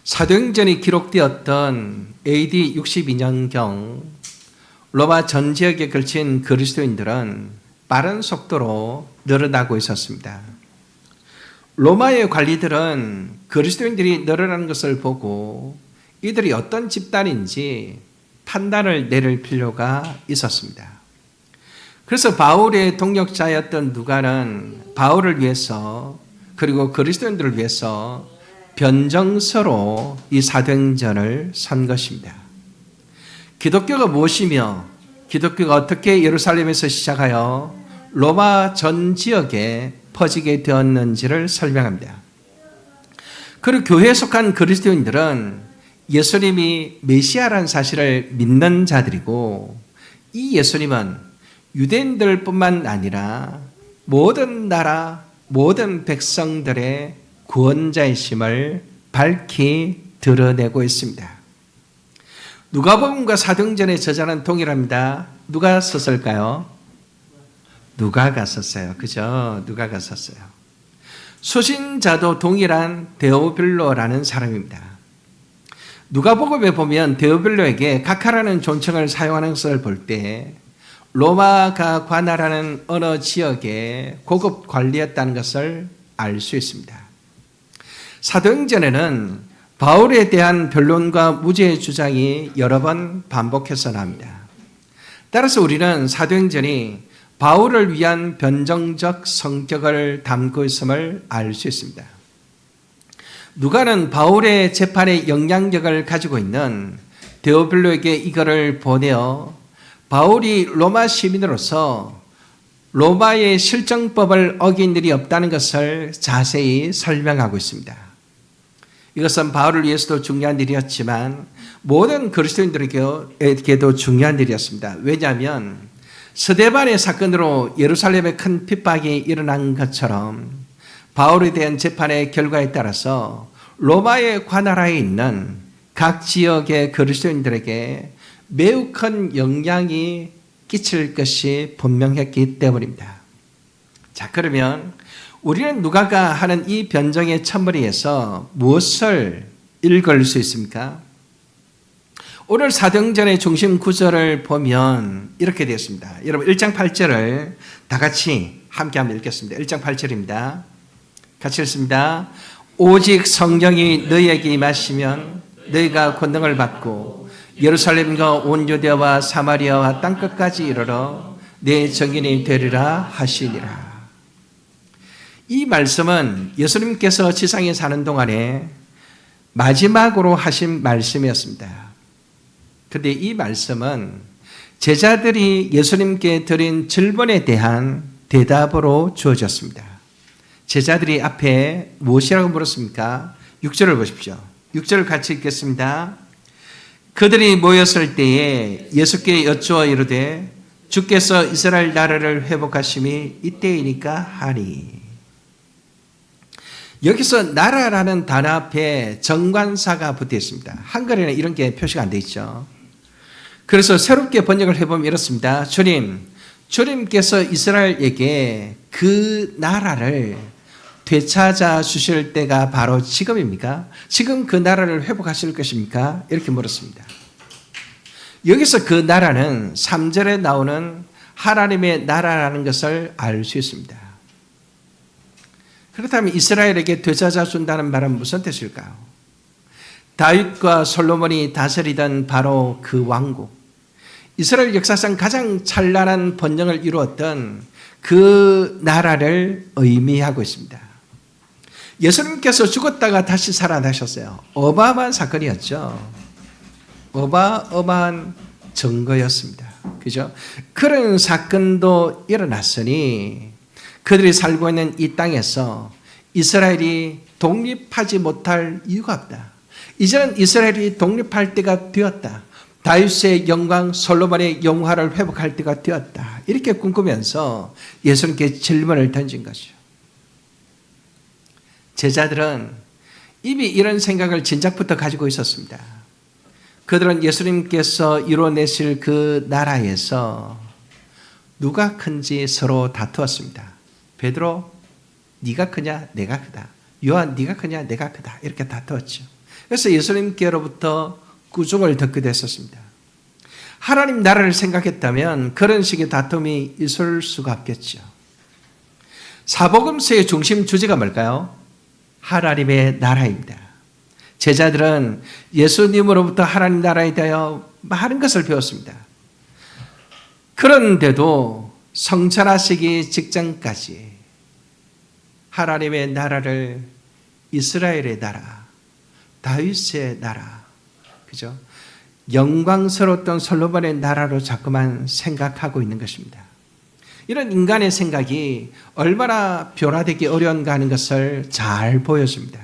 사도행전이 기록되었던 AD 62년경 로마 전 지역에 걸친 그리스도인들은 빠른 속도로 늘어나고 있었습니다. 로마의 관리들은 그리스도인들이 늘어나는 것을 보고 이들이 어떤 집단인지 판단을 내릴 필요가 있었습니다. 그래서 바울의 동역자였던 누가는 바울을 위해서 그리고 그리스도인들을 위해서 변정서로 이 사도행전을 쓴 것입니다. 기독교가 무엇이며 기독교가 어떻게 예루살렘에서 시작하여 로마 전 지역에 퍼지게 되었는지를 설명합니다. 그리고 교회에 속한 그리스도인들은 예수님이 메시아라는 사실을 믿는 자들이고 이 예수님은 유대인들뿐만 아니라 모든 나라, 모든 백성들의 구원자이심을 밝히 드러내고 있습니다. 누가복음과 사도행전의 저자는 동일합니다. 누가 썼을까요? 누가가 썼어요. 그죠? 누가가 썼어요. 수신자도 동일한 데오빌로라는 사람입니다. 누가복음에 보면 데오빌로에게 각하라는 존칭을 사용하는 것을 볼 때 로마가 관할하는 어느 지역의 고급 관리였다는 것을 알 수 있습니다. 사도행전에는 바울에 대한 변론과 무죄의 주장이 여러 번 반복해서 나옵니다. 따라서 우리는 사도행전이 바울을 위한 변정적 성격을 담고 있음을 알 수 있습니다. 누가는 바울의 재판에 영향력을 가지고 있는 데오빌로에게 이거를 보내어 바울이 로마 시민으로서 로마의 실정법을 어긴 일이 없다는 것을 자세히 설명하고 있습니다. 이것은 바울을 위해서도 중요한 일이었지만 모든 그리스도인들에게도 중요한 일이었습니다. 왜냐하면 스데반의 사건으로 예루살렘에 큰 핍박이 일어난 것처럼 바울에 대한 재판의 결과에 따라서 로마의 관할하에 있는 각 지역의 그리스도인들에게 매우 큰 영향이 끼칠 것이 분명했기 때문입니다. 자, 그러면 우리는 누가가 하는 이 변정의 첫머리에서 무엇을 읽을 수 있습니까? 오늘 사도행전의 중심 구절을 보면 이렇게 되어 있습니다. 여러분 1장 8절을 다 같이 함께 한번 읽겠습니다. 1장 8절입니다. 같이 읽습니다. 오직 성령이 너희에게 임하시면 너희가 권능을 받고 예루살렘과 온 유대와 사마리아와 땅끝까지 이르러 내 증인이 되리라 하시니라. 이 말씀은 예수님께서 지상에 사는 동안에 마지막으로 하신 말씀이었습니다. 그런데 이 말씀은 제자들이 예수님께 드린 질문에 대한 대답으로 주어졌습니다. 제자들이 앞에 무엇이라고 물었습니까? 6절을 보십시오. 6절을 같이 읽겠습니다. 그들이 모였을 때에 예수께 여쭈어 이르되 주께서 이스라엘 나라를 회복하심이 이때이니까 하니. 여기서 나라라는 단어 앞에 정관사가 붙어 있습니다. 한글에는 이런 게 표시가 안 돼 있죠. 그래서 새롭게 번역을 해보면 이렇습니다. 주님께서 이스라엘에게 그 나라를 되찾아 주실 때가 바로 지금입니까? 지금 그 나라를 회복하실 것입니까? 이렇게 물었습니다. 여기서 그 나라는 3절에 나오는 하나님의 나라라는 것을 알 수 있습니다. 그렇다면 이스라엘에게 되찾아 준다는 말은 무슨 뜻일까요? 다윗과 솔로몬이 다스리던 바로 그 왕국, 이스라엘 역사상 가장 찬란한 번영을 이루었던 그 나라를 의미하고 있습니다. 예수님께서 죽었다가 다시 살아나셨어요. 어마어마한 사건이었죠. 어마어마한 증거였습니다. 그죠? 그런 사건도 일어났으니 그들이 살고 있는 이 땅에서 이스라엘이 독립하지 못할 이유가 없다. 이제는 이스라엘이 독립할 때가 되었다. 다윗의 영광, 솔로몬의 영화를 회복할 때가 되었다. 이렇게 꿈꾸면서 예수님께 질문을 던진 것이죠. 제자들은 이미 이런 생각을 진작부터 가지고 있었습니다. 그들은 예수님께서 이뤄내실 그 나라에서 누가 큰지 서로 다투었습니다. 베드로, 네가 크냐? 내가 크다. 요한, 네가 크냐? 내가 크다. 이렇게 다투었죠. 그래서 예수님께로부터 꾸중을 듣게 됐었습니다. 하나님 나라를 생각했다면 그런 식의 다툼이 있을 수가 없겠죠. 사복음서의 중심 주제가 뭘까요? 하나님의 나라입니다. 제자들은 예수님으로부터 하나님 나라에 대하여 많은 것을 배웠습니다. 그런데도 성천하시기 직전까지 하나님의 나라를 이스라엘의 나라, 다윗의 나라, 그죠? 영광스러웠던 솔로몬의 나라로 자꾸만 생각하고 있는 것입니다. 이런 인간의 생각이 얼마나 변화되기 어려운가 하는 것을 잘 보여줍니다.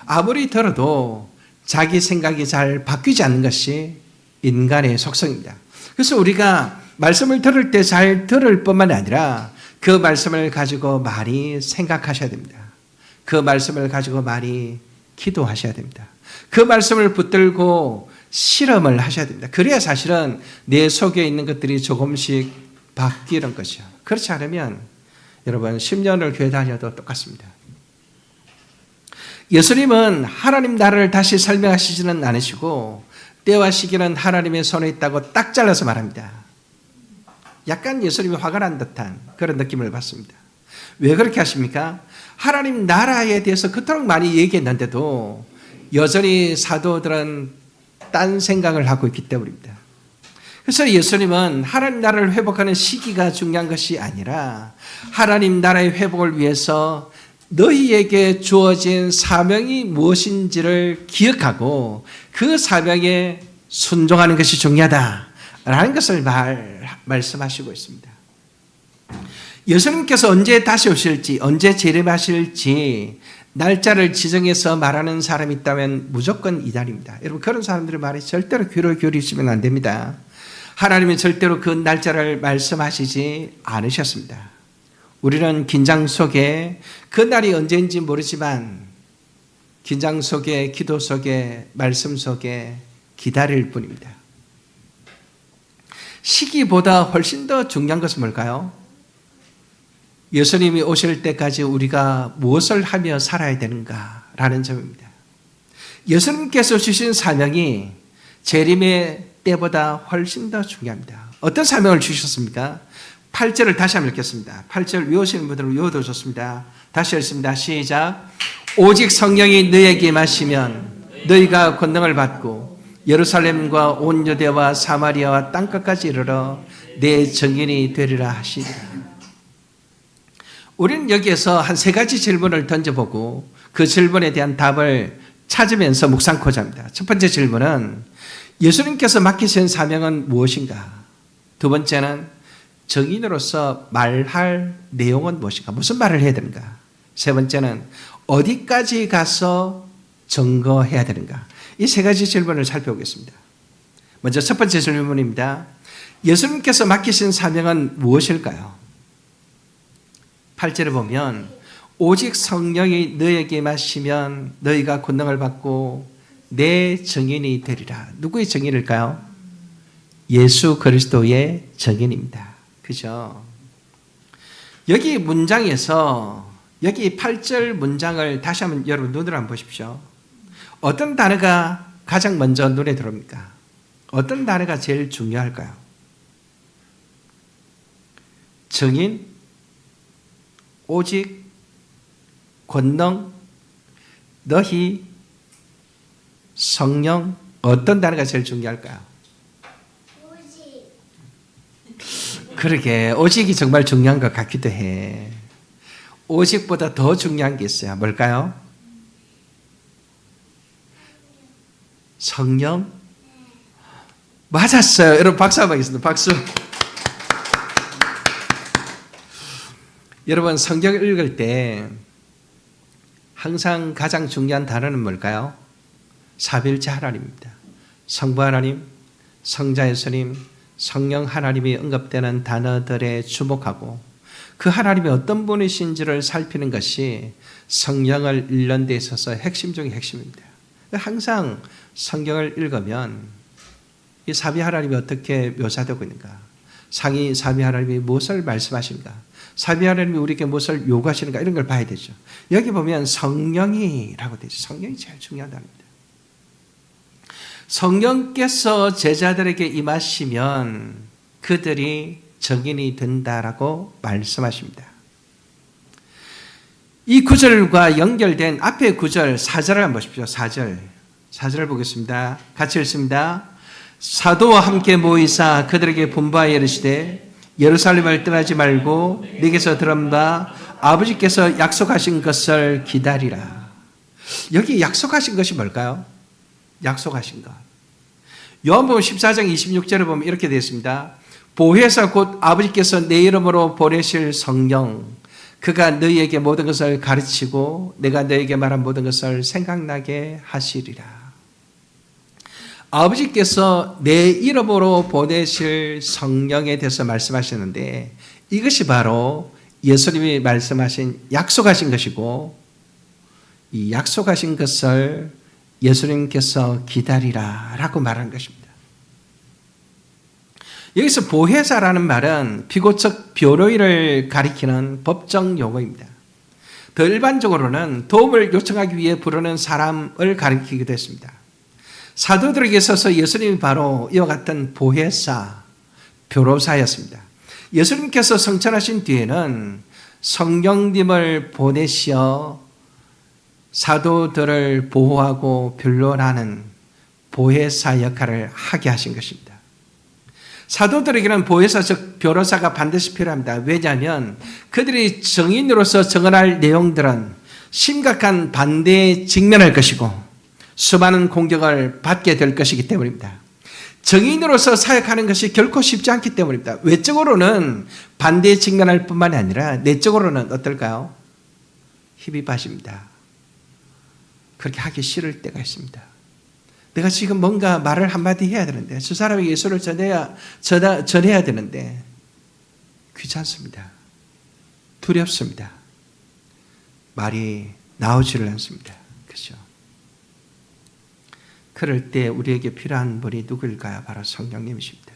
아무리 들어도 자기 생각이 잘 바뀌지 않는 것이 인간의 속성입니다. 그래서 우리가 말씀을 들을 때 잘 들을 뿐만 아니라 그 말씀을 가지고 많이 생각하셔야 됩니다. 그 말씀을 가지고 많이 기도하셔야 됩니다. 그 말씀을 붙들고 실험을 하셔야 됩니다. 그래야 사실은 내 속에 있는 것들이 조금씩 바뀌는 것이죠. 그렇지 않으면 여러분 10년을 교회 다녀도 똑같습니다. 예수님은 하나님 나라를 다시 설명하시지는 않으시고 때와 시기는 하나님의 손에 있다고 딱 잘라서 말합니다. 약간 예수님이 화가 난 듯한 그런 느낌을 받습니다. 왜 그렇게 하십니까? 하나님 나라에 대해서 그토록 많이 얘기했는데도 여전히 사도들은 딴 생각을 하고 있기 때문입니다. 그래서 예수님은 하나님 나라를 회복하는 시기가 중요한 것이 아니라 하나님 나라의 회복을 위해서 너희에게 주어진 사명이 무엇인지를 기억하고 그 사명에 순종하는 것이 중요하다라는 것을 말씀하시고 있습니다. 예수님께서 언제 다시 오실지, 언제 재림하실지 날짜를 지정해서 말하는 사람이 있다면 무조건 이달입니다. 여러분, 그런 사람들의 말에 절대로 귀를 기울이시면 안 됩니다. 하나님은 절대로 그 날짜를 말씀하시지 않으셨습니다. 우리는 긴장 속에 그 날이 언제인지 모르지만 긴장 속에, 기도 속에, 말씀 속에 기다릴 뿐입니다. 시기보다 훨씬 더 중요한 것은 뭘까요? 예수님이 오실 때까지 우리가 무엇을 하며 살아야 되는가라는 점입니다. 예수님께서 주신 사명이 재림의 때보다 훨씬 더 중요합니다. 어떤 사명을 주셨습니까? 8절을 다시 한번 읽겠습니다. 8절 외우시는 분들은 외워도 좋습니다. 다시 읽습니다. 시작. 오직 성령이 너희에게 임하시면 너희가 권능을 받고 예루살렘과 온 유대와 사마리아와 땅끝까지 이르러 내 증인이 되리라 하시리라. 우리는 여기에서 한 세 가지 질문을 던져보고 그 질문에 대한 답을 찾으면서 묵상코자 합니다. 첫 번째 질문은 예수님께서 맡기신 사명은 무엇인가? 두 번째는 증인으로서 말할 내용은 무엇인가? 무슨 말을 해야 되는가? 세 번째는 어디까지 가서 증거해야 되는가? 이 세 가지 질문을 살펴보겠습니다. 먼저 첫 번째 질문입니다. 예수님께서 맡기신 사명은 무엇일까요? 8절에 보면 오직 성령이 너에게 임하시면 너희가 권능을 받고 내 증인이 되리라. 누구의 증인일까요? 예수 그리스도의 증인입니다. 그죠? 여기 문장에서 여기 8절 문장을 다시 한번 여러분 눈으로 한번 보십시오. 어떤 단어가 가장 먼저 눈에 들어옵니까? 어떤 단어가 제일 중요할까요? 증인, 오직, 권능, 너희, 성령, 어떤 단어가 제일 중요할까요? 오직. 그러게 오직이 정말 중요한 것 같기도 해. 오직보다 더 중요한 게 있어요. 뭘까요? 성령? 맞았어요. 여러분 박수 한번 하겠습니다. 박수. 여러분 성경을 읽을 때 항상 가장 중요한 단어는 뭘까요? 삼위일체 하나님입니다. 성부 하나님, 성자 예수님, 성령 하나님이 언급되는 단어들에 주목하고 그 하나님이 어떤 분이신지를 살피는 것이 성경을 읽는 데 있어서 핵심 중의 핵심입니다. 항상 성경을 읽으면 이 삼위 하나님이 어떻게 묘사되고 있는가? 삼위 하나님이 무엇을 말씀하십니까? 삼위 하나님이 우리에게 무엇을 요구하시는가? 이런 걸 봐야 되죠. 여기 보면 성령이라고 되죠. 성령이 제일 중요하답니다. 성령께서 제자들에게 임하시면 그들이 증인이 된다라고 말씀하십니다. 이 구절과 연결된 앞의 구절 4절을 한번 보십시오. 4절을 보겠습니다. 같이 읽습니다. 사도와 함께 모이사 그들에게 분부하여 이르시되 예루살렘을 떠나지 말고 네게서 들은 바 아버지께서 약속하신 것을 기다리라. 여기 약속하신 것이 뭘까요? 약속하신 것. 요한복음 14장 26절에 보면 이렇게 되어 있습니다. 보혜사 곧 아버지께서 내 이름으로 보내실 성령 그가 너희에게 모든 것을 가르치고 내가 너희에게 말한 모든 것을 생각나게 하시리라. 아버지께서 내 이름으로 보내실 성령에 대해서 말씀하셨는데 이것이 바로 예수님이 말씀하신 약속하신 것이고 이 약속하신 것을 예수님께서 기다리라 라고 말한 것입니다. 여기서 보혜사라는 말은 비고적 변호인을 가리키는 법정 용어입니다. 더 일반적으로는 도움을 요청하기 위해 부르는 사람을 가리키기도 했습니다. 사도들에게 있어서 예수님이 바로 이와 같은 보혜사, 변호사였습니다. 예수님께서 성천하신 뒤에는 성령님을 보내시어 사도들을 보호하고 변론하는 보혜사 역할을 하게 하신 것입니다. 사도들에게는 보혜사적 변호사가 반드시 필요합니다. 왜냐하면 그들이 증인으로서 증언할 내용들은 심각한 반대에 직면할 것이고 수많은 공격을 받게 될 것이기 때문입니다. 증인으로서 사역하는 것이 결코 쉽지 않기 때문입니다. 외적으로는 반대에 직면할 뿐만 아니라 내적으로는 어떨까요? 힘이 빠집니다. 그렇게 하기 싫을 때가 있습니다. 내가 지금 뭔가 말을 한마디 해야 되는데 저 사람에게 예수를 전해야 되는데 귀찮습니다. 두렵습니다. 말이 나오지를 않습니다. 그렇죠? 그럴 때 우리에게 필요한 분이 누구일까요? 바로 성령님이십니다.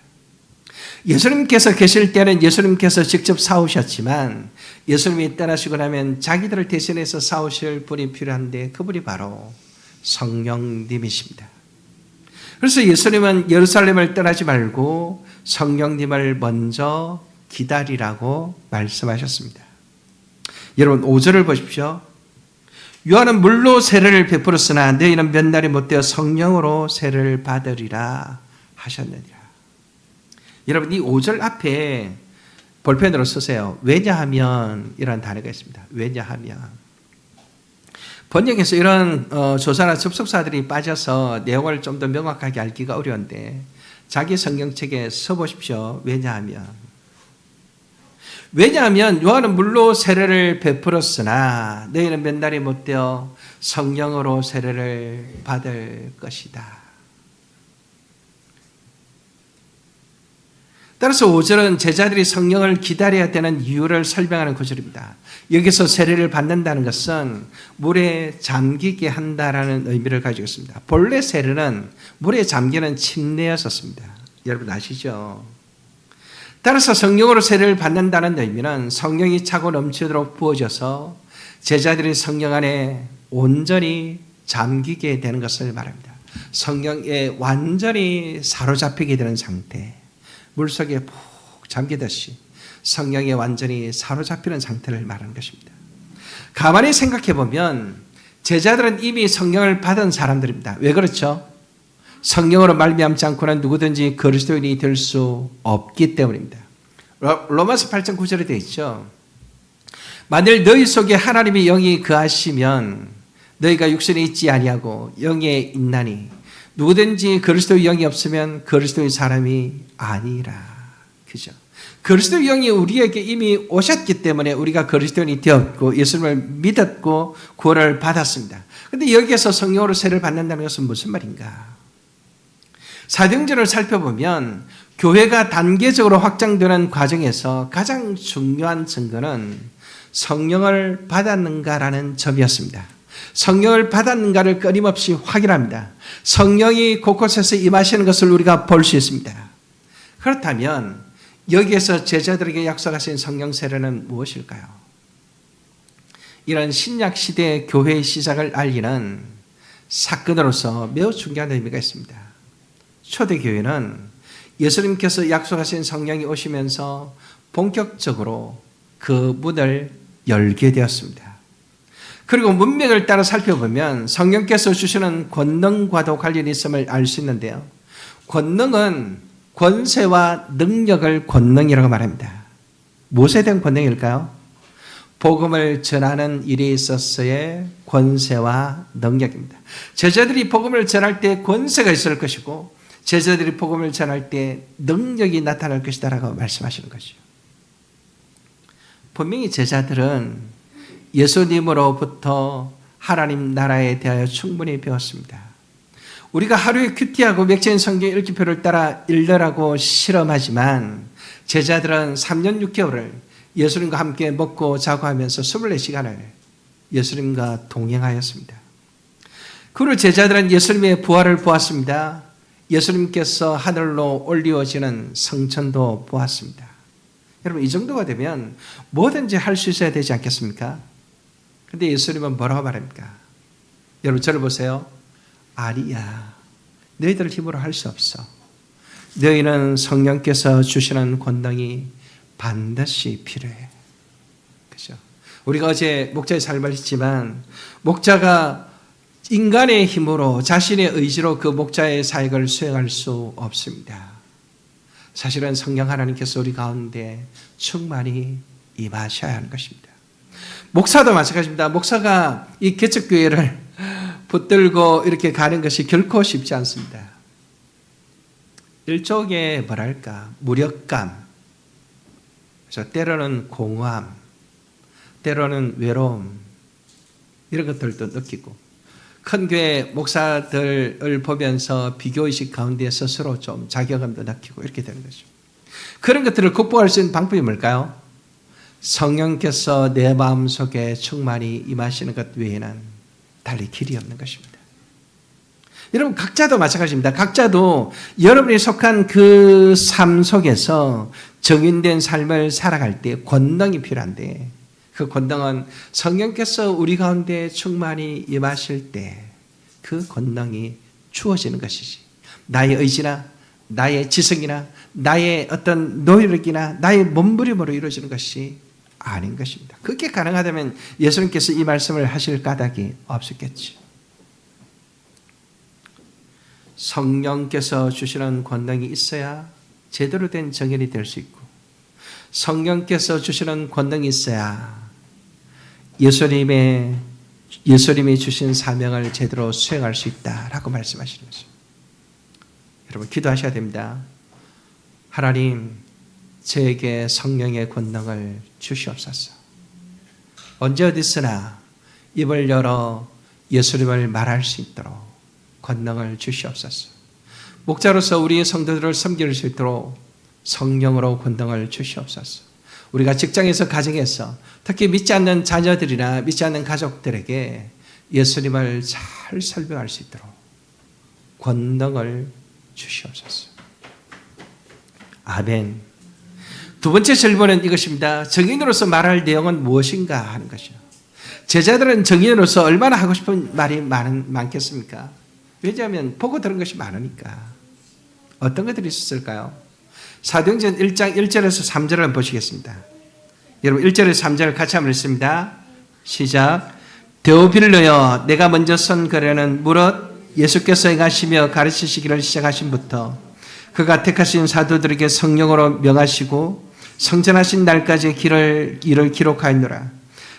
예수님께서 계실 때는 예수님께서 직접 싸우셨지만 예수님이 떠나시고 나면 자기들을 대신해서 싸우실 분이 필요한데 그분이 바로 성령님이십니다. 그래서 예수님은 예루살렘을 떠나지 말고 성령님을 먼저 기다리라고 말씀하셨습니다. 여러분 5절을 보십시오. 요한은 물로 세례를 베풀었으나 너희는 몇 날이 못되어 성령으로 세례를 받으리라 하셨느니라. 여러분 이 5절 앞에 볼펜으로 쓰세요. 왜냐하면 이라는 단어가 있습니다. 왜냐하면 번역에서 이런 조사나 접속사들이 빠져서 내용을 좀 더 명확하게 알기가 어려운데 자기 성경책에 써보십시오. 왜냐하면 요한은 물로 세례를 베풀었으나 너희는 몇 날이 못되어 성령으로 세례를 받을 것이다. 따라서 5절은 제자들이 성령을 기다려야 되는 이유를 설명하는 구절입니다. 여기서 세례를 받는다는 것은 물에 잠기게 한다라는 의미를 가지고 있습니다. 본래 세례는 물에 잠기는 침례였었습니다. 여러분 아시죠? 따라서 성령으로 세례를 받는다는 의미는 성령이 차고 넘치도록 부어져서 제자들이 성령 안에 온전히 잠기게 되는 것을 말합니다. 성령에 완전히 사로잡히게 되는 상태, 물속에 푹 잠기듯이 성령에 완전히 사로잡히는 상태를 말하는 것입니다. 가만히 생각해 보면 제자들은 이미 성령을 받은 사람들입니다. 왜 그렇죠? 성령으로 말미암지 않고는 누구든지 그리스도인이 될 수 없기 때문입니다. 로마서 8장 9절에 되어 있죠. 만일 너희 속에 하나님의 영이 거하시면 너희가 육신에 있지 아니하고 영에 있나니 누구든지 그리스도의 영이 없으면 그리스도의 사람이 아니라. 그죠? 그리스도의 영이 우리에게 이미 오셨기 때문에 우리가 그리스도인이 되었고 예수님을 믿었고 구원을 받았습니다. 그런데 여기에서 성령으로 세례를 받는다는 것은 무슨 말인가? 사도행전을 살펴보면 교회가 단계적으로 확장되는 과정에서 가장 중요한 증거는 성령을 받았는가라는 점이었습니다. 성령을 받았는가를 끊임없이 확인합니다. 성령이 곳곳에서 임하시는 것을 우리가 볼 수 있습니다. 그렇다면 여기에서 제자들에게 약속하신 성령 세례는 무엇일까요? 이런 신약 시대의 교회의 시작을 알리는 사건으로서 매우 중요한 의미가 있습니다. 초대교회는 예수님께서 약속하신 성령이 오시면서 본격적으로 그 문을 열게 되었습니다. 그리고 문맥을 따라 살펴보면 성령께서 주시는 권능과도 관련이 있음을 알 수 있는데요. 권능은 권세와 능력을 권능이라고 말합니다. 무엇에 대한 권능일까요? 복음을 전하는 일에 있어서의 권세와 능력입니다. 제자들이 복음을 전할 때 권세가 있을 것이고 제자들이 복음을 전할 때 능력이 나타날 것이다라고 말씀하시는 것이죠. 분명히 제자들은 예수님으로부터 하나님 나라에 대하여 충분히 배웠습니다. 우리가 하루에 큐티하고 맥체인 성경 읽기표를 따라 읽으라고 실험하지만 제자들은 3년 6개월을 예수님과 함께 먹고 자고 하면서 24시간을 예수님과 동행하였습니다. 그리고 제자들은 예수님의 부활을 보았습니다. 예수님께서 하늘로 올리워지는 성천도 보았습니다. 여러분, 이 정도가 되면 뭐든지 할 수 있어야 되지 않겠습니까? 근데 예수님은 뭐라고 말합니까? 여러분, 저를 보세요. 아니야. 너희들 힘으로 할 수 없어. 너희는 성령께서 주시는 권능이 반드시 필요해. 그죠? 우리가 어제 목자의 삶을 했지만, 목자가 인간의 힘으로 자신의 의지로 그 목자의 사역을 수행할 수 없습니다. 사실은 성령 하나님께서 우리 가운데 충만히 임하셔야 하는 것입니다. 목사도 마찬가지입니다. 목사가 이 개척교회를 붙들고 이렇게 가는 것이 결코 쉽지 않습니다. 일종의 뭐랄까 무력감, 그래서 때로는 공허함, 때로는 외로움, 이런 것들도 느끼고 큰 교회 목사들을 보면서 비교의식 가운데 스스로 좀 자괴감도 느끼고 이렇게 되는 거죠. 그런 것들을 극복할 수 있는 방법이 뭘까요? 성령께서 내 마음속에 충만히 임하시는 것 외에는 달리 길이 없는 것입니다. 여러분, 각자도 마찬가지입니다. 각자도 여러분이 속한 그 삶 속에서 정인된 삶을 살아갈 때 권능이 필요한데, 그 권능은 성령께서 우리 가운데 충만히 임하실 때 그 권능이 주어지는 것이지, 나의 의지나 나의 지성이나 나의 어떤 노력이나 나의 몸부림으로 이루어지는 것이 아닌 것입니다. 그게 가능하다면 예수님께서 이 말씀을 하실 까닭이 없었겠죠. 성령께서 주시는 권능이 있어야 제대로 된 정인이 될 수 있고, 성령께서 주시는 권능이 있어야 예수님이 주신 사명을 제대로 수행할 수 있다라고 말씀하시는 거죠. 여러분, 기도하셔야 됩니다. 하나님, 저에게 성령의 권능을 주시옵소서. 언제 어디서나 입을 열어 예수님을 말할 수 있도록 권능을 주시옵소서. 목자로서 우리의 성도들을 섬길 수 있도록 성령으로 권능을 주시옵소서. 우리가 직장에서, 가정에서, 특히 믿지 않는 자녀들이나 믿지 않는 가족들에게 예수님을 잘 설명할 수 있도록 권능을 주시옵소서. 아멘. 두 번째 질문은 이것입니다. 정인으로서 말할 내용은 무엇인가 하는 것이요. 제자들은 정인으로서 얼마나 하고 싶은 말이 많겠습니까? 왜냐하면 보고 들은 것이 많으니까. 어떤 것들이 있었을까요? 사도행전 1장 1절에서 3절을 한번 보시겠습니다. 여러분, 1절에서 3절을 같이 한번 읽습니다. 시작. 데오빌로여, 내가 먼저 선 글에는 무릇 예수께서 행하시며 가르치시기를 시작하신부터 그가 택하신 사도들에게 성령으로 명하시고 성전하신 날까지 일을 기록하였노라.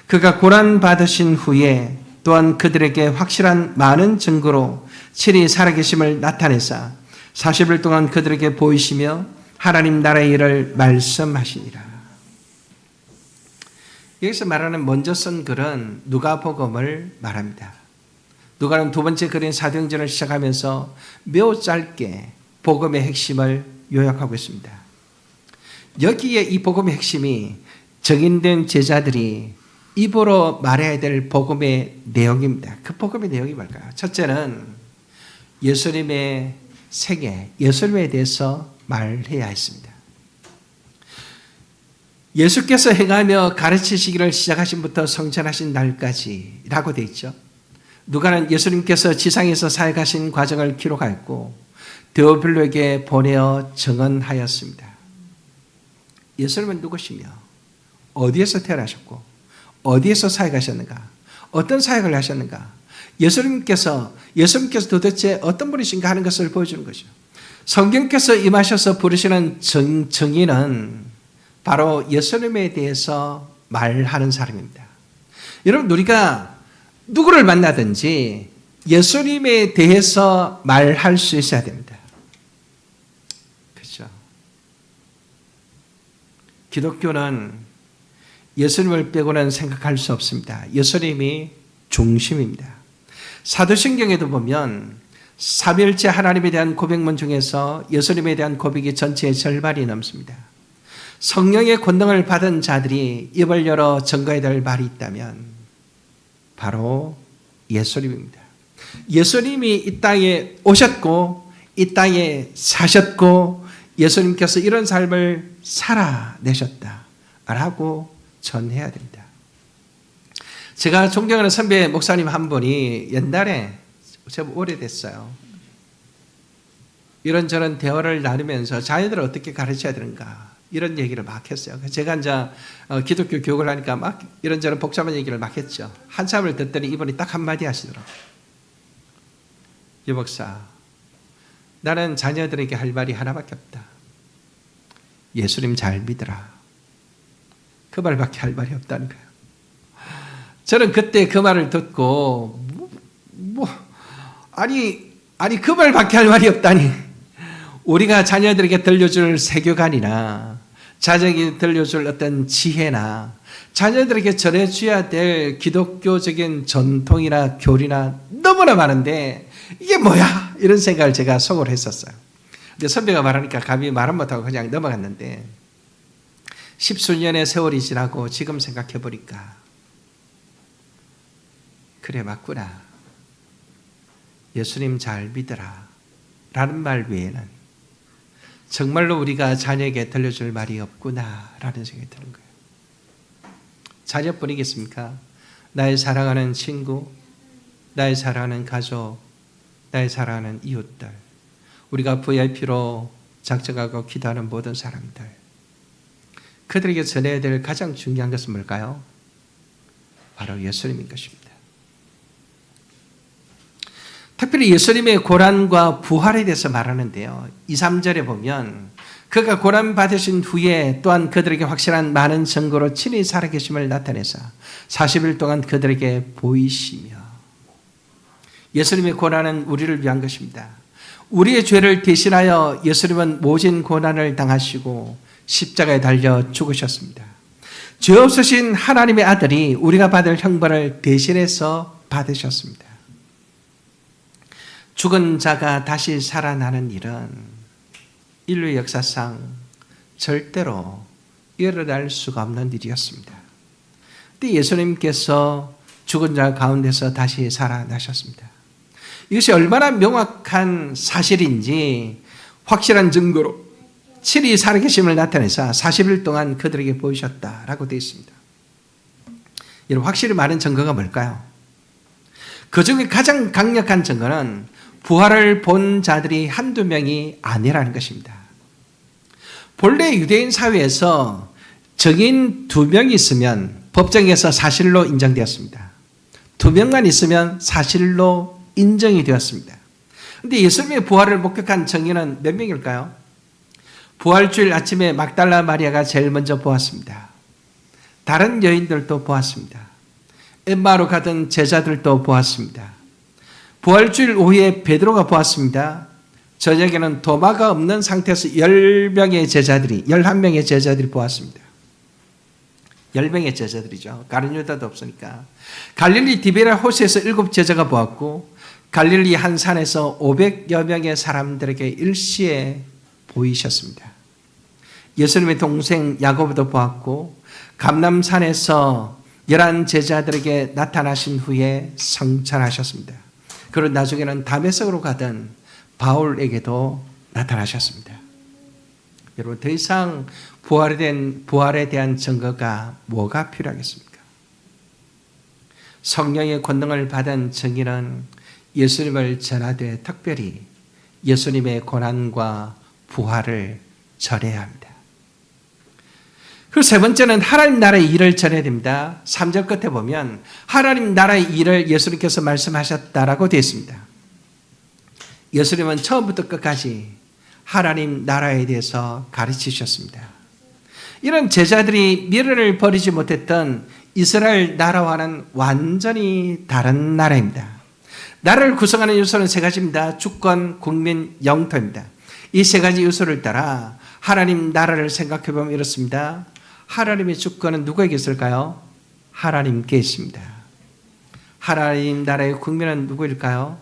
그가 고난 받으신 후에 또한 그들에게 확실한 많은 증거로 친히 살아계심을 나타내사 40일 동안 그들에게 보이시며 하나님 나라의 일을 말씀하시니라. 여기서 말하는 먼저 쓴 글은 누가복음을 말합니다. 누가는 두 번째 글인 사도행전을 시작하면서 매우 짧게 복음의 핵심을 요약하고 있습니다. 여기에 이 복음의 핵심이 정인된 제자들이 입으로 말해야 될 복음의 내용입니다. 그 복음의 내용이 뭘까요? 첫째는 예수님의 생애, 예수님에 대해서 말해야 했습니다. 예수께서 행하며 가르치시기를 시작하신부터 성천하신 날까지 라고 되어 있죠. 누가는 예수님께서 지상에서 사역하신 과정을 기록하였고, 데오빌로에게 보내어 증언하였습니다. 예수님은 누구시며 어디에서 태어나셨고 어디에서 사역하셨는가, 어떤 사역을 하셨는가, 예수님께서 도대체 어떤 분이신가 하는 것을 보여주는 것이죠. 성경께서 임하셔서 부르시는 증인은 바로 예수님에 대해서 말하는 사람입니다. 여러분, 우리가 누구를 만나든지 예수님에 대해서 말할 수 있어야 됩니다. 그렇죠? 기독교는 예수님을 빼고는 생각할 수 없습니다. 예수님이 중심입니다. 사도신경에도 보면 삼위일체 하나님에 대한 고백문 중에서 예수님에 대한 고백이 전체의 절반이 넘습니다. 성령의 권능을 받은 자들이 입을 열어 증거해야 될 말이 있다면 바로 예수님입니다. 예수님이 이 땅에 오셨고 이 땅에 사셨고 예수님께서 이런 삶을 살아내셨다라고 전해야 됩니다. 제가 존경하는 선배 목사님 한 분이 옛날에 제법 오래됐어요. 이런저런 대화를 나누면서 자녀들을 어떻게 가르쳐야 되는가 이런 얘기를 막 했어요. 제가 이제 기독교 교육을 하니까 막 이런저런 복잡한 얘기를 막 했죠. 한참을 듣더니 이분이 딱 한마디 하시더라고요. 유 목사, 나는 자녀들에게 할 말이 하나밖에 없다. 예수님 잘 믿으라. 그 말밖에 할 말이 없다는 거예요. 저는 그때 그 말을 듣고 아니 그 말밖에 할 말이 없다니. 우리가 자녀들에게 들려줄 세교관이나 자녀에게 들려줄 어떤 지혜나 자녀들에게 전해줘야 될 기독교적인 전통이나 교리나 너무나 많은데 이게 뭐야? 이런 생각을 제가 속으로 했었어요. 근데 선배가 말하니까 감히 말은 못하고 그냥 넘어갔는데 10수년의 세월이 지나고 지금 생각해 보니까 그래 맞구나. 예수님 잘 믿어라 라는 말 외에는 정말로 우리가 자녀에게 들려줄 말이 없구나 라는 생각이 드는 거예요. 자녀뿐이겠습니까? 나의 사랑하는 친구, 나의 사랑하는 가족, 나의 사랑하는 이웃들, 우리가 VIP로 작정하고 기도하는 모든 사람들, 그들에게 전해야 될 가장 중요한 것은 뭘까요? 바로 예수님인 것입니다. 특별히 예수님의 고난과 부활에 대해서 말하는데요. 2, 3절에 보면 그가 고난 받으신 후에 또한 그들에게 확실한 많은 증거로 친히 살아계심을 나타내사 40일 동안 그들에게 보이시며. 예수님의 고난은 우리를 위한 것입니다. 우리의 죄를 대신하여 예수님은 모진 고난을 당하시고 십자가에 달려 죽으셨습니다. 죄 없으신 하나님의 아들이 우리가 받을 형벌을 대신해서 받으셨습니다. 죽은 자가 다시 살아나는 일은 인류 역사상 절대로 일어날 수가 없는 일이었습니다. 근데 예수님께서 죽은 자 가운데서 다시 살아나셨습니다. 이것이 얼마나 명확한 사실인지 확실한 증거로 친히 살아계심을 나타내서 40일 동안 그들에게 보이셨다라고 되어 있습니다. 여러분, 확실히 많은 증거가 뭘까요? 그 중에 가장 강력한 증거는 부활을 본 자들이 한두 명이 아니라는 것입니다. 본래 유대인 사회에서 증인 2명이 있으면 법정에서 사실로 인정되었습니다. 2명만 있으면 사실로 인정이 되었습니다. 그런데 예수님의 부활을 목격한 증인은 몇 명일까요? 부활주일 아침에 막달라 마리아가 제일 먼저 보았습니다. 다른 여인들도 보았습니다. 엠마로 가던 제자들도 보았습니다. 부활주일 오후에 베드로가 보았습니다. 저녁에는 도마가 없는 상태에서 11명의 제자들이 보았습니다. 10명의 제자들이죠. 다른 유다도 없으니까. 갈릴리 디베라 호수에서 7 제자가 보았고 갈릴리 한 산에서 500여 명의 사람들에게 일시에 보이셨습니다. 예수님의 동생 야고보도 보았고 감람산에서 11 제자들에게 나타나신 후에 성천하셨습니다. 그리고 나중에는 다메섹으로 가던 바울에게도 나타나셨습니다. 여러분, 더 이상 부활에 대한 증거가 뭐가 필요하겠습니까? 성령의 권능을 받은 증인은 예수님을 전하되 특별히 예수님의 고난과 부활을 전해야 합니다. 그리고 세 번째는 하나님 나라의 일을 전해야 됩니다. 3절 끝에 보면 하나님 나라의 일을 예수님께서 말씀하셨다라고 되어 있습니다. 예수님은 처음부터 끝까지 하나님 나라에 대해서 가르치셨습니다. 이런 제자들이 미래를 버리지 못했던 이스라엘 나라와는 완전히 다른 나라입니다. 나라를 구성하는 요소는 세 가지입니다. 주권, 국민, 영토입니다. 이 세 가지 요소를 따라 하나님 나라를 생각해 보면 이렇습니다. 하나님의 주권은 누구에게 있을까요? 하나님께 있습니다. 하나님 나라의 국민은 누구일까요?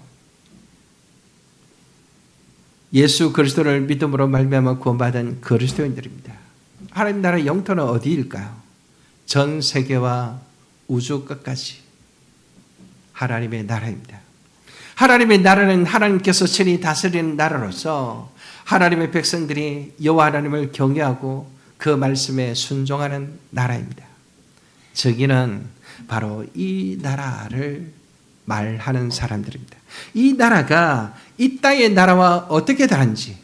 예수 그리스도를 믿음으로 말미암아 구원받은 그리스도인들입니다. 하나님 나라의 영토는 어디일까요? 전 세계와 우주 끝까지 하나님의 나라입니다. 하나님의 나라는 하나님께서 친히 다스리는 나라로서 하나님의 백성들이 여호와 하나님을 경외하고 그 말씀에 순종하는 나라입니다. 저기는 바로 이 나라를 말하는 사람들입니다. 이 나라가 이 땅의 나라와 어떻게 다른지,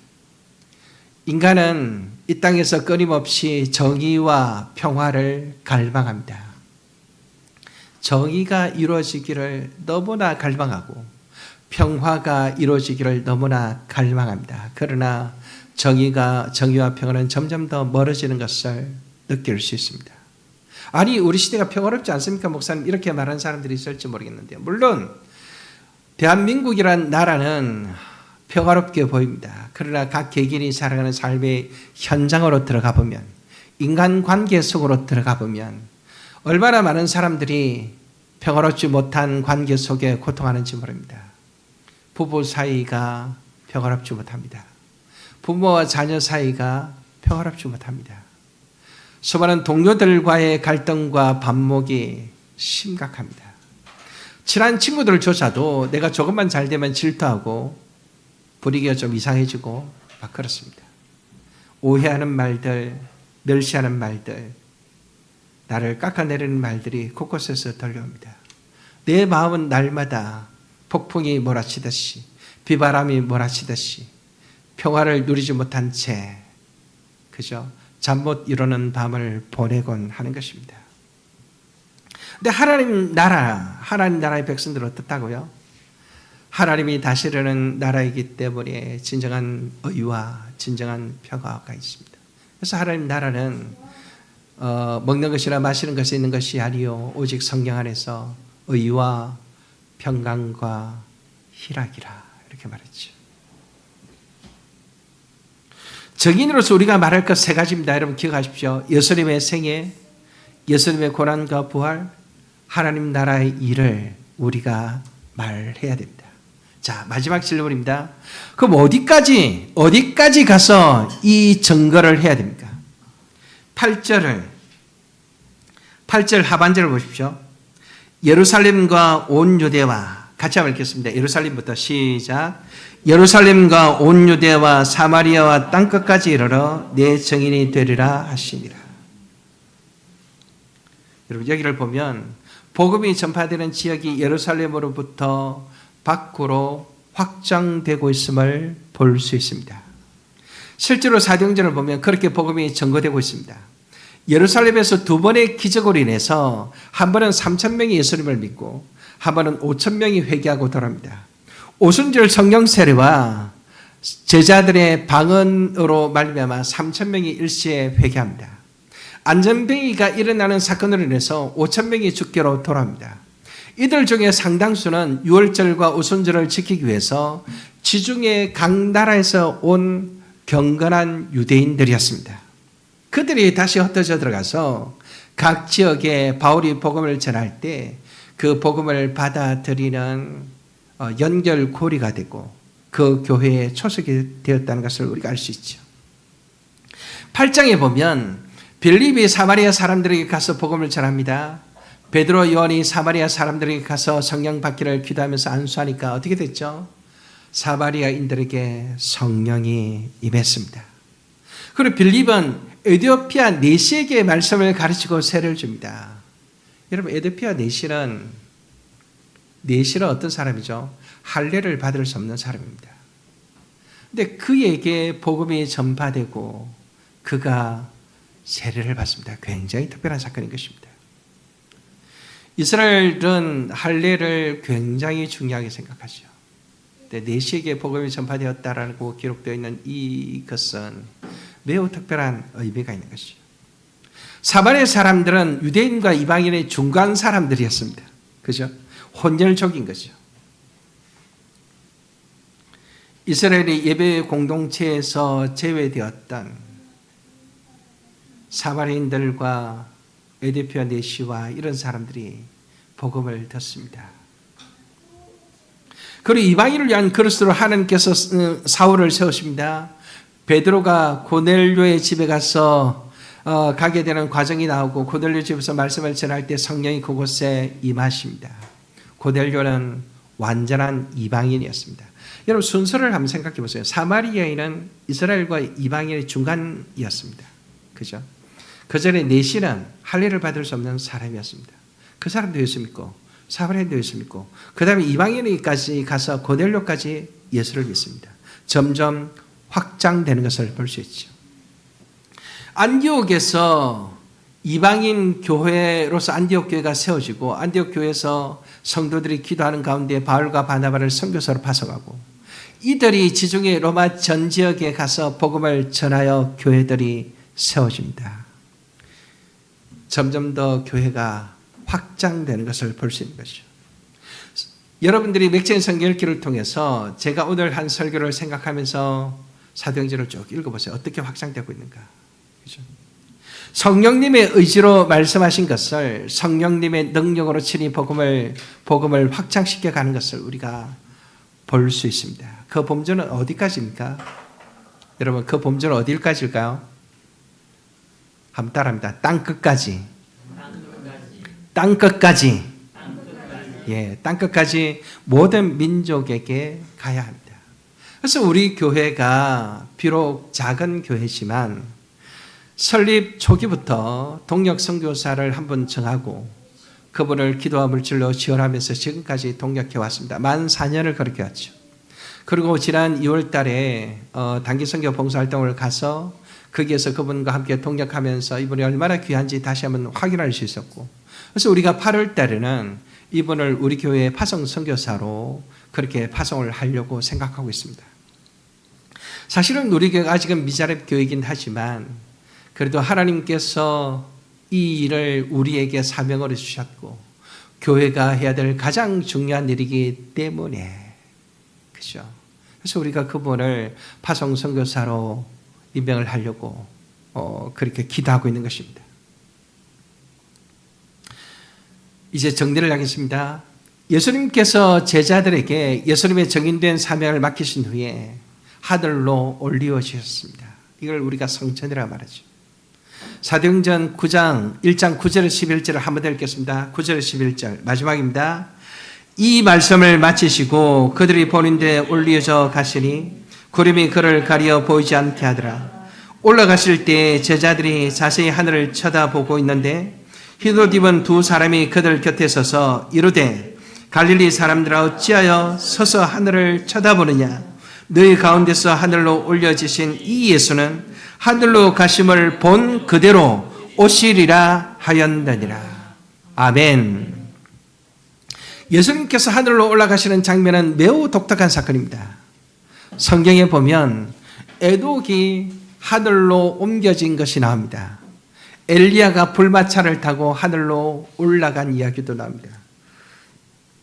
인간은 이 땅에서 끊임없이 정의와 평화를 갈망합니다. 정의가 이루어지기를 너무나 갈망하고 평화가 이루어지기를 너무나 갈망합니다. 그러나 정의와 평화는 점점 더 멀어지는 것을 느낄 수 있습니다. 아니, 우리 시대가 평화롭지 않습니까? 목사님, 이렇게 말하는 사람들이 있을지 모르겠는데요. 물론 대한민국이란 나라는 평화롭게 보입니다. 그러나 각 개개인이 살아가는 삶의 현장으로 들어가 보면, 인간관계 속으로 들어가 보면 얼마나 많은 사람들이 평화롭지 못한 관계 속에 고통하는지 모릅니다. 부부 사이가 평화롭지 못합니다. 부모와 자녀 사이가 평화롭지 못합니다. 수많은 동료들과의 갈등과 반목이 심각합니다. 친한 친구들조차도 내가 조금만 잘 되면 질투하고 분위기가 좀 이상해지고 막 그렇습니다. 오해하는 말들, 멸시하는 말들, 나를 깎아내리는 말들이 곳곳에서 들려옵니다. 내 마음은 날마다 폭풍이 몰아치듯이, 비바람이 몰아치듯이 평화를 누리지 못한 채 그죠? 잠 못 이루는 밤을 보내곤 하는 것입니다. 근데 하나님 나라의 백성들은 어떻다고요? 하나님이 다스리는 나라이기 때문에 진정한 의와 진정한 평화가 있습니다. 그래서 하나님 나라는 먹는 것이나 마시는 것에 있는 것이 아니요 오직 성령 안에서 의와 평강과 희락이라 이렇게 말했죠. 정인으로서 우리가 말할 것 세 가지입니다. 여러분 기억하십시오. 예수님의 생애, 예수님의 고난과 부활, 하나님 나라의 일을 우리가 말해야 됩니다. 자, 마지막 질문입니다. 그럼 어디까지 가서 이 증거를 해야 됩니까? 8절 하반절을 보십시오. 예루살렘과 온 유대와 같이 한번 읽겠습니다. 예루살렘부터 시작. 예루살렘과 온 유대와 사마리아와 땅끝까지 이르러 내 증인이 되리라 하시니라. 여러분 여기를 보면 복음이 전파되는 지역이 예루살렘으로부터 밖으로 확장되고 있음을 볼 수 있습니다. 실제로 사도행전을 보면 그렇게 복음이 전거되고 있습니다. 예루살렘에서 두 번의 기적으로 인해서 한 번은 3,000명이 예수님을 믿고 한 번은 5,000명이 회개하고 돌아옵니다. 오순절 성령 세례와 제자들의 방언으로 말미암아 3,000명이 일시에 회개합니다. 안전뱅이가 일어나는 사건으로 인해서 5,000명이 죽게로 돌아옵니다. 이들 중에 상당수는 유월절과 오순절을 지키기 위해서 지중해 각 나라에서 온 경건한 유대인들이었습니다. 그들이 다시 흩어져 들어가서 각 지역에 바울이 복음을 전할 때 그 복음을 받아들이는 연결고리가 되고 그 교회에 초석이 되었다는 것을 우리가 알 수 있죠. 8장에 보면 빌립이 사마리아 사람들에게 가서 복음을 전합니다. 베드로, 요한이 사마리아 사람들에게 가서 성령 받기를 기도하면서 안수하니까 어떻게 됐죠? 사마리아인들에게 성령이 임했습니다. 그리고 빌립은 에디오피아 내시에게 말씀을 가르치고 세례를 줍니다. 여러분 에디오피아 내시는 어떤 사람이죠? 할례를 받을 수 없는 사람입니다. 근데 그에게 복음이 전파되고 그가 세례를 받습니다. 굉장히 특별한 사건인 것입니다. 이스라엘은 할례를 굉장히 중요하게 생각하죠. 내시에게 복음이 전파되었다라고 기록되어 있는 이것은 매우 특별한 의미가 있는 것이죠. 사마리아 사람들은 유대인과 이방인의 중간 사람들이었습니다. 그죠? 혼혈족인 거죠. 이스라엘이 예배 공동체에서 제외되었던 사마리아인들과 에디오피아 내시와 이런 사람들이 복음을 듣습니다. 그리고 이방인을 위한 그릇으로 하나님께서 사울을 세우십니다. 베드로가 고넬료의 집에 가서 가게 되는 과정이 나오고 고넬료 집에서 말씀을 전할 때 성령이 그곳에 임하십니다. 고넬료는 완전한 이방인이었습니다. 여러분 순서를 한번 생각해 보세요. 사마리아인은 이스라엘과 이방인의 중간이었습니다. 그죠? 그 전에 내시는 할례를 받을 수 없는 사람이었습니다. 그 사람도 예수 믿고 사마리아인도 예수 믿고 그 다음에 이방인까지 가서 고넬료까지 예수를 믿습니다. 점점 확장되는 것을 볼 수 있죠. 안디옥에서 이방인 교회로서 안디옥 교회가 세워지고 안디옥 교회에서 성도들이 기도하는 가운데 바울과 바나바를 선교사로 파송하고 이들이 지중해 로마 전 지역에 가서 복음을 전하여 교회들이 세워집니다. 점점 더 교회가 확장되는 것을 볼 수 있는 것이죠. 여러분들이 맥주인 성경읽기를 통해서 제가 오늘 한 설교를 생각하면서 사도행전을 쭉 읽어보세요. 어떻게 확장되고 있는가. 그죠? 성령님의 의지로 말씀하신 것을 성령님의 능력으로 친히 복음을 확장시켜 가는 것을 우리가 볼 수 있습니다. 그 범주는 어디까지입니까? 여러분 그 범주는 어디까지일까요? 한번 따라합니다. 땅끝까지. 땅끝까지. 예, 땅끝까지 모든 민족에게 가야 합니다. 그래서 우리 교회가 비록 작은 교회지만 설립 초기부터 동력 선교사를 한 분 정하고 그분을 기도와 물질로 지원하면서 지금까지 동력해 왔습니다. 만 4년을 그렇게 왔죠. 그리고 지난 2월 달에 단기 선교 봉사활동을 가서 거기에서 그분과 함께 동력하면서 이분이 얼마나 귀한지 다시 한번 확인할 수 있었고 그래서 우리가 8월 달에는 이분을 우리 교회의 파송 선교사로 그렇게 파송을 하려고 생각하고 있습니다. 사실은 우리 교회가 아직은 미자립 교회이긴 하지만 그래도 하나님께서 이 일을 우리에게 사명으로 주셨고 교회가 해야 될 가장 중요한 일이기 때문에 그죠? 그래서 우리가 그분을 파송 선교사로 임명을 하려고 그렇게 기도하고 있는 것입니다. 이제 정리를 하겠습니다. 예수님께서 제자들에게 예수님의 정인된 사명을 맡기신 후에 하늘로 올리워지셨습니다. 이걸 우리가 성천이라고 말하죠. 사도행전 9장 1장 9절에서 11절을 한번 더 읽겠습니다. 9절에서 11절 마지막입니다. 이 말씀을 마치시고 그들이 보는 데 올리어져 가시니 구름이 그를 가리어 보이지 않게 하더라. 올라가실 때 제자들이 자세히 하늘을 쳐다보고 있는데 흰옷 입은 두 사람이 그들 곁에 서서 이르되 갈릴리 사람들아 어찌하여 서서 하늘을 쳐다보느냐. 너희 가운데서 하늘로 올려지신 이 예수는 하늘로 가심을 본 그대로 오시리라 하였느니라. 아멘. 예수님께서 하늘로 올라가시는 장면은 매우 독특한 사건입니다. 성경에 보면 에녹이 하늘로 옮겨진 것이 나옵니다. 엘리야가 불마차를 타고 하늘로 올라간 이야기도 나옵니다.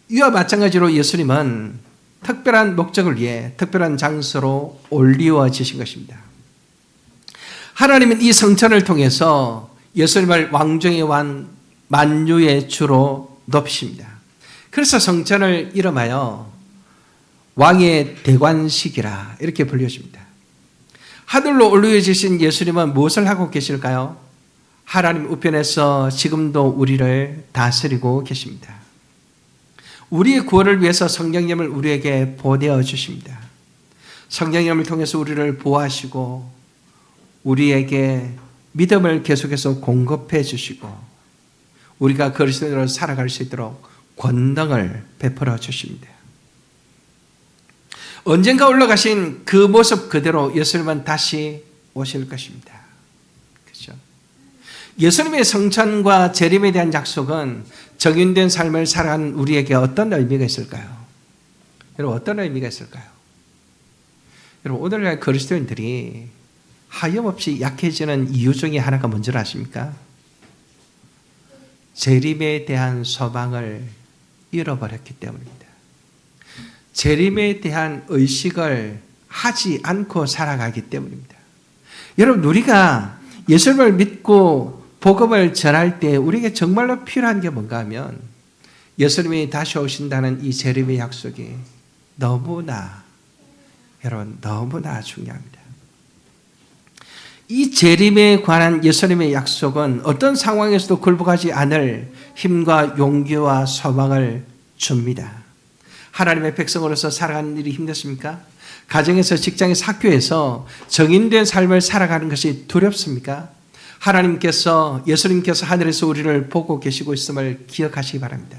이와 마찬가지로 예수님은 특별한 목적을 위해 특별한 장소로 올리워지신 것입니다. 하나님은 이 성천을 통해서 예수님을 왕중의 왕 만유의 주로 높이십니다. 그래서 성천을 이름하여 왕의 대관식이라 이렇게 불려집니다. 하늘로 올려지신 예수님은 무엇을 하고 계실까요? 하나님 우편에서 지금도 우리를 다스리고 계십니다. 우리의 구원을 위해서 성령님을 우리에게 보내어 주십니다. 성령님을 통해서 우리를 보호하시고 우리에게 믿음을 계속해서 공급해 주시고 우리가 그리스도로 살아갈 수 있도록 권능을 베풀어 주십니다. 언젠가 올라가신 그 모습 그대로 예수님은 다시 오실 것입니다. 그렇죠? 예수님의 성천과 재림에 대한 약속은 정인된 삶을 살아가는 우리에게 어떤 의미가 있을까요? 여러분, 어떤 의미가 있을까요? 여러분, 오늘날 그리스도인들이 하염없이 약해지는 이유 중에 하나가 뭔지 아십니까? 재림에 대한 소망을 잃어버렸기 때문입니다. 재림에 대한 의식을 하지 않고 살아가기 때문입니다. 여러분, 우리가 예수님을 믿고 복음을 전할 때 우리에게 정말로 필요한 게 뭔가 하면 예수님이 다시 오신다는 이 재림의 약속이 너무나, 여러분, 너무나 중요합니다. 이 재림에 관한 예수님의 약속은 어떤 상황에서도 굴복하지 않을 힘과 용기와 소망을 줍니다. 하나님의 백성으로서 살아가는 일이 힘드십니까? 가정에서, 직장에서, 학교에서 정인된 삶을 살아가는 것이 두렵습니까? 하나님께서, 예수님께서 하늘에서 우리를 보고 계시고 있음을 기억하시기 바랍니다.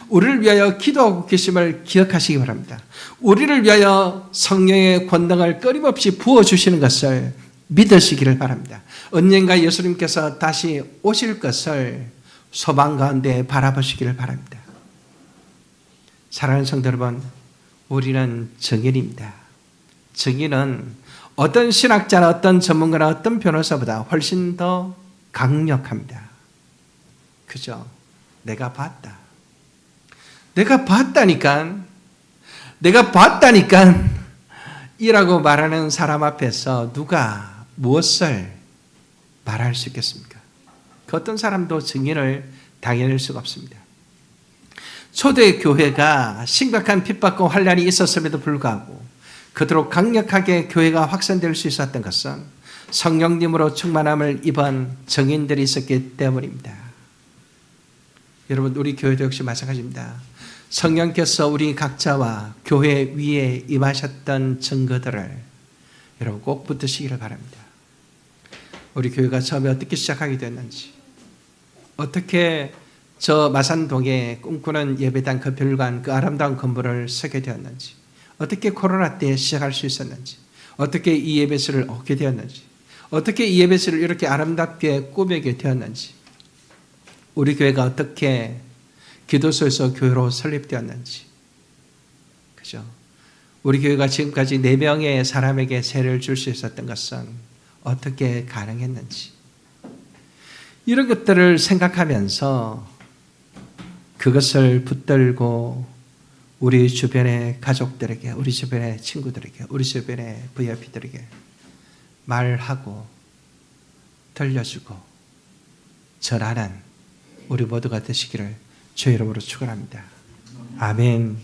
우리를 위하여 기도하고 계심을 기억하시기 바랍니다. 우리를 위하여 성령의 권능을 끊임없이 부어주시는 것을 믿으시기를 바랍니다. 언젠가 예수님께서 다시 오실 것을 소망 가운데 바라보시기를 바랍니다. 사랑하는 성도 여러분, 우리는 정인입니다. 정인은 어떤 신학자나 어떤 전문가나 어떤 변호사보다 훨씬 더 강력합니다. 그죠? 내가 봤다. 내가 봤다니까 이라고 말하는 사람 앞에서 누가 무엇을 말할 수 있겠습니까? 그 어떤 사람도 증인을 당해낼 수가 없습니다. 초대 교회가 심각한 핍박과 환란이 있었음에도 불구하고 그토록 강력하게 교회가 확산될 수 있었던 것은 성령님으로 충만함을 입은 증인들이 있었기 때문입니다. 여러분, 우리 교회도 역시 마찬가지입니다. 성령께서 우리 각자와 교회 위에 임하셨던 증거들을 여러분 꼭 붙드시기를 바랍니다. 우리 교회가 처음에 어떻게 시작하게 됐는지, 어떻게 저 마산동에 꿈꾸는 예배당 그 별관 그 아름다운 건물을 서게 되었는지, 어떻게 코로나 때 시작할 수 있었는지, 어떻게 이 예배실을 얻게 되었는지, 어떻게 이 예배실을 이렇게 아름답게 꾸미게 되었는지, 우리 교회가 어떻게 기도소에서 교회로 설립되었는지, 그죠? 우리 교회가 지금까지 4명의 사람에게 세례를 줄 수 있었던 것은 어떻게 가능했는지, 이런 것들을 생각하면서 그것을 붙들고 우리 주변의 가족들에게, 우리 주변의 친구들에게, 우리 주변의 VIP들에게 말하고 들려주고 전하는 우리 모두가 되시기를 주의 이름으로 축원합니다. 아멘.